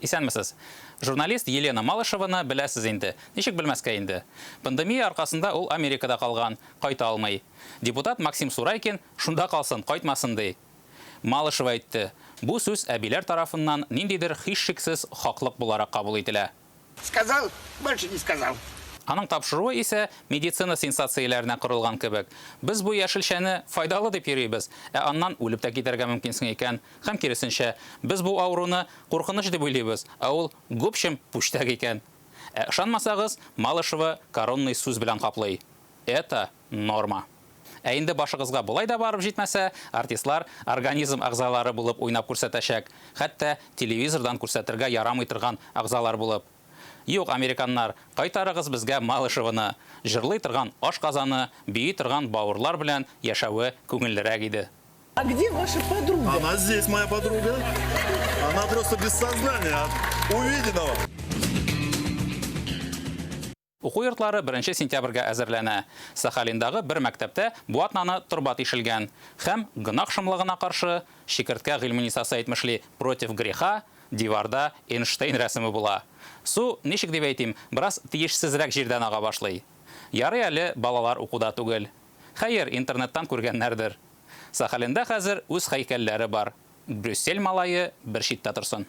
Исәнмесез. Журналист Елена Малышеваны беләсез инде. Ничек белмәскә инде. Пандемия аркасында ул Америкада калган, кайта алмый. Депутат Максим Сурайкин шунда калсын, кайтмасын ди. Малышева әйтте. Бу сүз әбиләр тарафыннан ниндидер һичшиксез хаклык буларак кабул ителә. Сказал, больше не сказал. Аның тапшыруы исә медицина сенсацияләренә корылган кебек. Без бу яшелчәне файдалы дип йөрибез, аннан үлеп тә китәргә мөмкинсең икән. Һәм киресенчә, без бу авыруны куркыныч дип уйлыйбыз, ул гүпчем пуштак икән. Ышанмасагыз, Малышева коронный сүз белән каплый. Это норма. Инде башыгызга булай да барып җитмәсә, артистлар организм агзалары булып уйнап күрсәтәчәк. Хәтта телевизордан күрсәтергә ярамый торган агзалар булып. Юк, американнар, кайтарыгыз безгә Малышеваны. Җырлый торган ашказаны, бии торган бавырлар белән яшәве күңеллерәк иде. А где ваша подруга? Она здесь, моя подруга. Она просто без сознания от увиденного. Уку йортлары 1 сентябрьгә әзерләнә. Сахалиндагы бер мәктәптә бу атнаны торба тишелгән. Һәм гынах шомлыгына каршы Шикерткә Гыйльмунисасы әйтмешли против греха диварда Эйнштейн рәсеме була. Су, ничек дип әйтим, бераз тиешсезрәк җирдән ага башлый. Ярый әле балалар укуда түгел. Хәер, интернеттан күргәннәрдер. Сахалинда хәзер үз һәйкәлләре бар. Брюссель малае бер читтә торсын.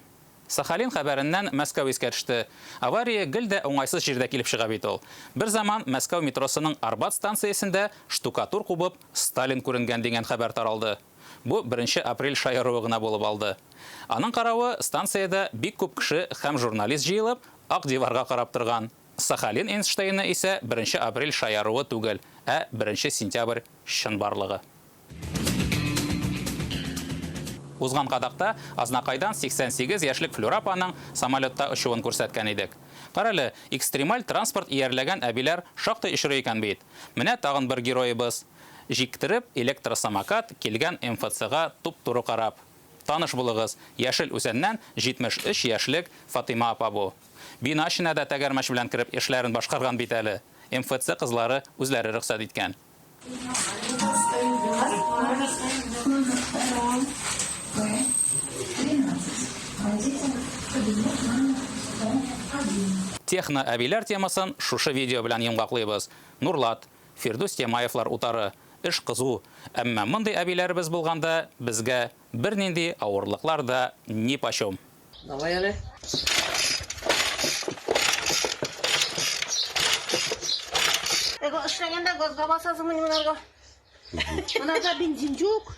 Сахалин хәбәреннән Мәскәү искә төште. Авария гел дә уңайсыз җирдә килеп чыга бит ул. Бер заман Мәскәү метросының Арбат станциясендә штукатур кубып Сталин күренгән дигән хәбәр таралды. Бу 1 апрель шаяруы гына булып алды. Аның каравы, станцияда бик күп кеше һәм журналист җыелып, ак диварга карап торган. Сахалин Эйнштейны исә 1 апрель шаяруы түгел, 1 сентябрь чынбарлыгы. Узган кадакта Азнакайдан 88 яшьлек Флюрапаның самолетта очуын күрсәткән идек. Карале, экстремаль транспорт иярләгән әбиләр шактый очрый икән бит. Менә тагын бер героебыз. Җиктереп электросамокат килгән МФЦга туп-туры карап. Таныш булыгыз, яшел үсәннән 73 яшьлек Фатыйма апа бу. Бина эченә дә тәгәрмәч белән кереп эшләрен башкарган бит әле. МФЦ кызлары үзләре рөхсәт иткән. Техно әбиләр темасын шушы видео белән йомгаклыйбыз. Нурлат, Фирдус Темаевлар утары. Эш кызу. Әмма мондый әбиләрбез булганда безгә бернинди авырлыклар да ни почем. Давай әле. Эго эшләгәндә газга басасыңмы миннарга? Монда бензин юк.